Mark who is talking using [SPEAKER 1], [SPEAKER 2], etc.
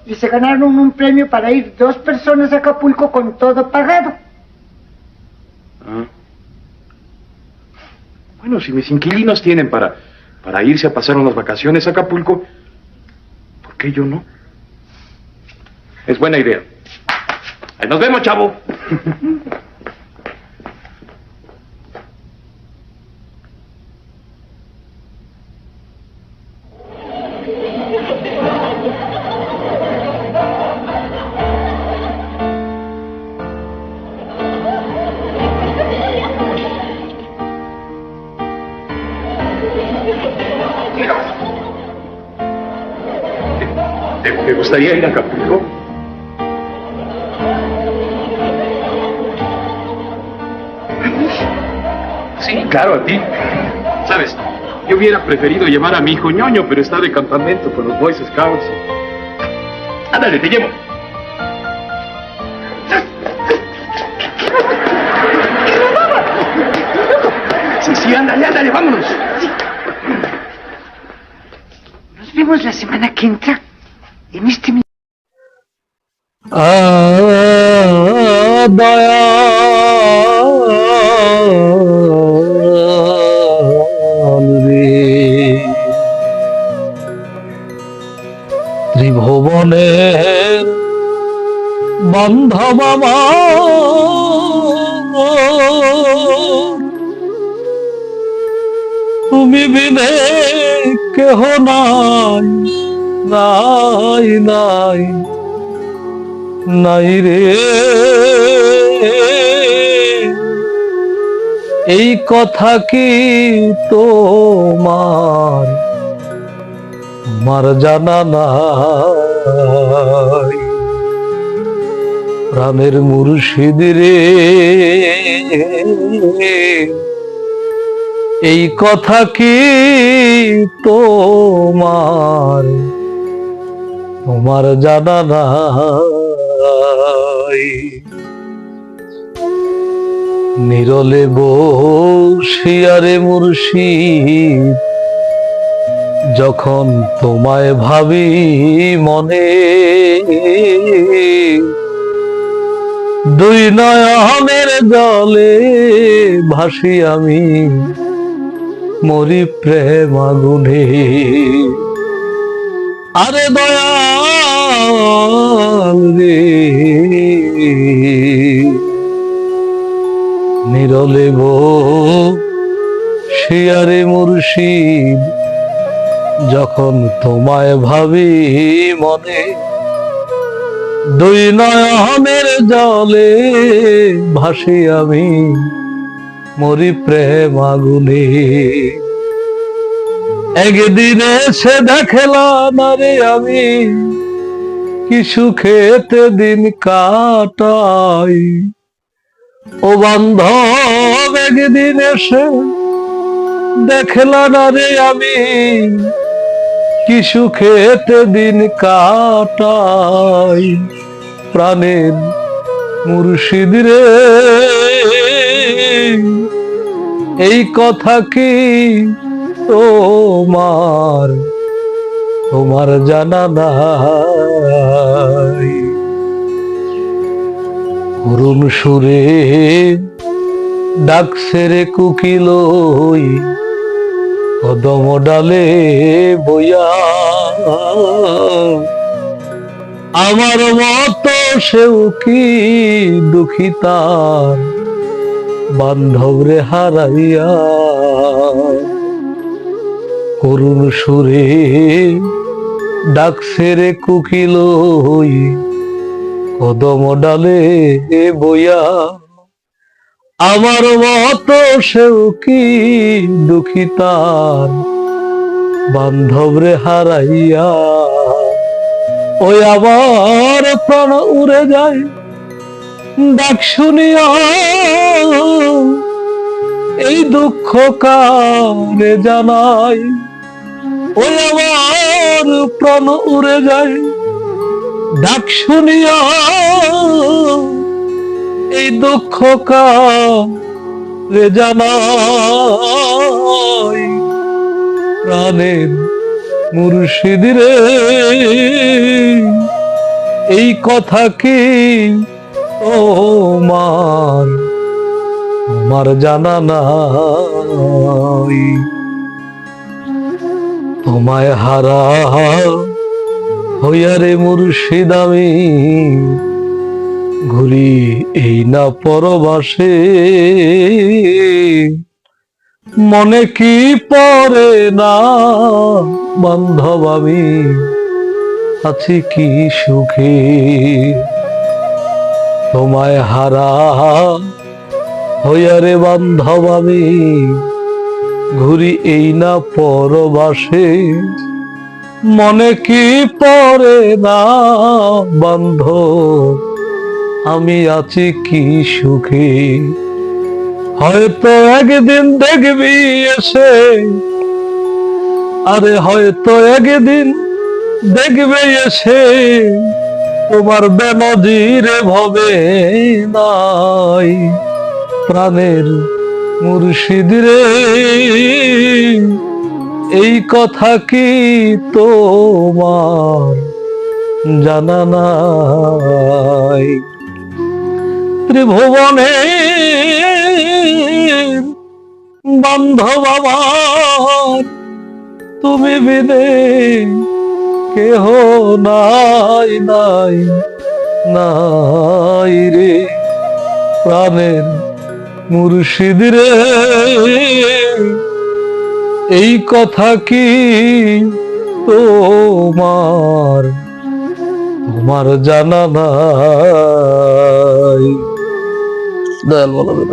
[SPEAKER 1] y se ganaron un premio para ir 2 personas a Acapulco con todo pagado.
[SPEAKER 2] Ah. Bueno, si mis inquilinos tienen para irse a pasar unas vacaciones a Acapulco, ¿por qué yo no? Es buena idea. Ahí nos vemos, chavo. ¿Te gustaría ir a Acapulco? Sí, claro, a ti. Sabes, yo hubiera preferido llevar a mi hijo ñoño, pero está de campamento con los Boy Scouts. Ándale, te llevo. Sí, ándale, vámonos.
[SPEAKER 1] Nos vemos la semana que entra en este mismo.
[SPEAKER 3] ত্রিভুবনের বান্ধব তুমি বিনে কেহ নাই নাই নাই নাই রে, এই কথা কি তোমার জানা নাই? প্রাণের মুর্শিদ রে, এই কথা কি তোমার জানা নাই? নিরলে বসিয়ারে মুর্শিদ, যখন তোমায় ভাবি মনে, দুই নয়নের জলে ভাসি আমি, মরি প্রেম আগুনে। আরে দয়াল রে, নিরলে বসিয়ারে মুর্শিদ, যখন তোমায় ভাবি মনে, দুই নয়নের জলে ভাসি আমি, মরি প্রেম আগুনে। একদিন এসে দেখলাম রে আমি, কি সুখেতে দিন কাটাই। ও বান্ধব একদিন এসে দেখলাম রে আমি, কি সুখেতে দিন কাটাই। প্রাণের মুর্শিদ রে, এই কথা কি তোমার জানা নাই? করুণ সুরে ডাকছে রে কুকিল, কদম ডালে বইয়া, আমার মতো সেও কি দুঃখী তার বান্ধব রে হারাইয়া। করুণ সুরে ডাকছে রে কুকিল, কদম ডালে বইয়া, আমার মতো সেও কি দুঃখী তার বান্ধব রে হারাইয়া। ওই আবার প্রাণ উড়ে যায় ডাক শুনিয়া, এই দুঃখ কারে জানাই। ওই আমার প্রাণ উড়ে যায় ডাক শুনিয়া, এই দুঃখ কারে জানাই। প্রাণের মুর্শিদ রে, এই কথা কি তোমার আমার জানা নাই? তোমায় হারা হইয়া রে মুর্শিদ আমি ঘুরি এই না পরবাসে, মনে কি পড়ে না বান্ধব আমি আছি কি সুখে। তোমায় হারা হইয়া রে বান্ধব আমি ঘুরি এই না পরবাসে, মনে কি পড়ে না বান্ধব আমি আছি কি সুখে। হয়তো একদিন দেখবি এসে, আরে হয়তো একদিন দেখবে এসে তোমার বেনজিরে ভবে নাই। প্রাণের মুর্শিদ রে এই কথা কি তোমার জানা নাই? ত্রিভুবনের বান্ধব আমার তুমি বিনে কেহ নাই নাই নাই রে। প্রাণের মুর্শিদ রে এই কথা কি তোমার তোমার জানা নাই? দয়াল বলো।